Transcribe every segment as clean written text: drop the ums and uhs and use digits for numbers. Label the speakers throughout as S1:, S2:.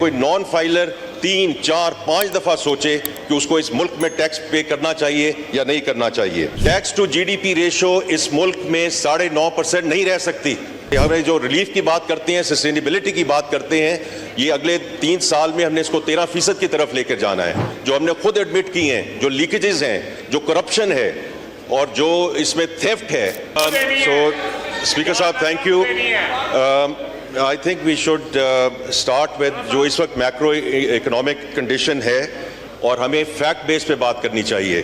S1: کوئی non filer 3, 4, 5 دفعہ سوچے کہ اس کو اس ملک میں ٹیکس پے کرنا چاہیے یا نہیں کرنا چاہیے. Tax to G D P ratio اس ملک میں 9.5% نہیں رہ سکتی. ہمیں جو ریلیف کی بات کرتے ہیں, سسٹینیبلٹی کی بات کرتے ہیں, یہ اگلے 3 سال میں ہم نے اس کو 13% کی طرف لے کر جانا ہے. جو ہم نے خود ایڈمٹ کی ہیں, جو لیکیجز ہیں, جو کرپشن ہے اور جو اس میں تھیفٹ ہے. سو اسپیکر صاحب thank you. I think we should start with جو اس وقت میکرو اکنامک کنڈیشن ہے, اور ہمیں فیکٹ بیس پہ بات کرنی چاہیے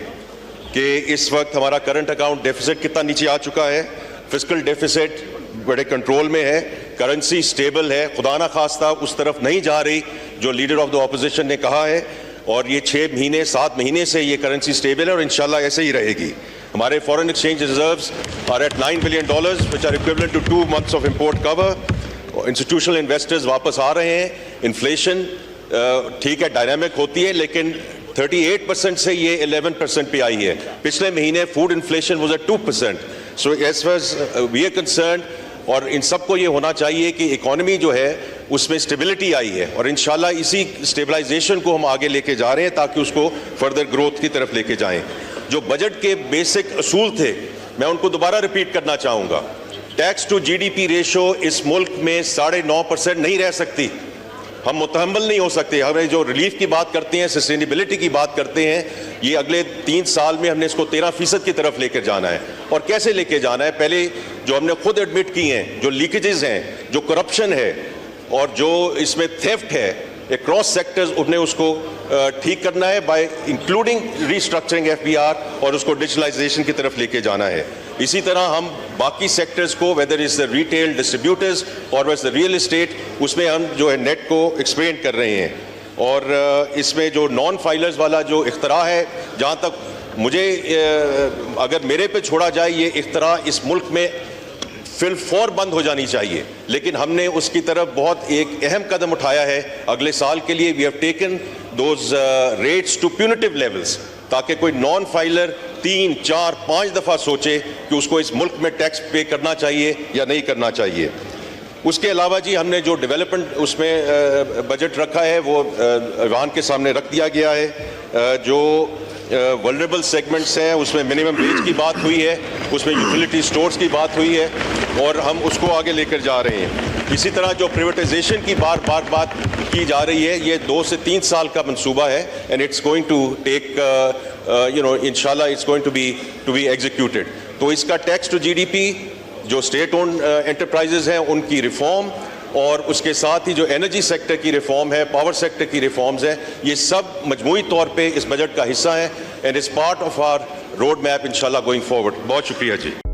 S1: کہ اس وقت ہمارا کرنٹ اکاؤنٹ ڈیفیسٹ کتنا نیچے آ چکا ہے. فسکل ڈیفیسٹ بڑے کنٹرول میں ہے, کرنسی سٹیبل ہے, خدا نہ خواستہ اس طرف نہیں جا رہی جو لیڈر آف دا اپوزیشن نے کہا ہے, اور یہ 7 مہینے سے یہ کرنسی سٹیبل ہے اور انشاءاللہ ایسے ہی رہے گی. ہمارے foreign exchange reserves are at $9 billion which are equivalent to 2 months of import cover. Institutional investors واپس آ رہے ہیں. انفلیشن ٹھیک ہے ڈائنامک ہوتی ہے, لیکن 38% سے یہ 11% پہ آئی ہے. پچھلے مہینے food inflation was at 2%. So as far as we are concerned, اور ان سب کو یہ ہونا چاہیے کہ اکانومی جو ہے اس میں اسٹیبلٹی آئی ہے, اور انشاءاللہ اسی اسٹیبلائزیشن کو ہم آگے لے کے جا رہے ہیں تاکہ اس کو فردر گروتھ کی طرف لے کے جائیں. جو بجٹ کے بیسک اصول تھے میں ان کو دوبارہ ریپیٹ کرنا چاہوں گا. Tax to G D P ratio اس ملک میں 9.5% نہیں رہ سکتی. ہم متحمل نہیں ہو سکتے. ہمیں جو ریلیف کی بات کرتے ہیں, سسٹینیبلٹی کی بات کرتے ہیں, یہ اگلے 3 سال میں ہم نے اس کو 13% کی طرف لے کر جانا ہے. اور کیسے لے کے جانا ہے؟ پہلے جو ہم نے خود ایڈمٹ کی ہیں, جو لیکیجز ہیں, جو کرپشن ہے اور جو اس میں تھیفٹ ہے اکراس سیکٹرز, انہیں اس کو ٹھیک کرنا ہے by including restructuring F B R, اور اس کو ڈیجیٹلائزیشن کی طرف لے کے جانا ہے. اسی طرح ہم باقی سیکٹرز کو, ویدر از دا ریٹیل ڈسٹریبیوٹرز اور ویز دا ریئل اسٹیٹ, اس میں ہم جو ہے نیٹ کو ایکسپینڈ کر رہے ہیں. اور اس میں جو نان فائلرز والا جو اختراع ہے, جہاں تک مجھے اگر میرے پہ چھوڑا جائے, یہ اختراع اس ملک میں فی الفور بند ہو جانی چاہیے. لیکن ہم نے اس کی طرف بہت ایک اہم قدم اٹھایا ہے اگلے سال کے لیے. We have taken those rates to punitive levels, تاکہ کوئی نان فائلر 3, 4, 5 دفعہ سوچے کہ اس کو اس ملک میں ٹیکس پے کرنا چاہیے یا نہیں کرنا چاہیے. اس کے علاوہ جی ہم نے جو ڈیولپمنٹ اس میں بجٹ رکھا ہے وہ ایوان کے سامنے رکھ دیا گیا ہے. جو ولنریبل سیگمنٹس ہیں اس میں منیمم ویج کی بات ہوئی ہے, اس میں یوٹیلیٹی سٹورز کی بات ہوئی ہے, اور ہم اس کو آگے لے کر جا رہے ہیں. اسی طرح جو پریویٹائزیشن کی بات کی جا رہی ہے, یہ 2 سے 3 سال کا منصوبہ ہے, and it's going to take انشاءاللہ it's going to be executed. تو اس کا tax to G D P, جو اسٹیٹ اونڈ انٹرپرائزز ہیں ان کی ریفارم, اور اس کے ساتھ ہی جو انرجی سیکٹر کی ریفارم ہے, پاور سیکٹر کی ریفارمز ہیں, یہ سب مجموعی طور پہ اس بجٹ کا حصہ ہیں, and is part of our road map انشاءاللہ گوئنگ فارورڈ. بہت شکریہ جی.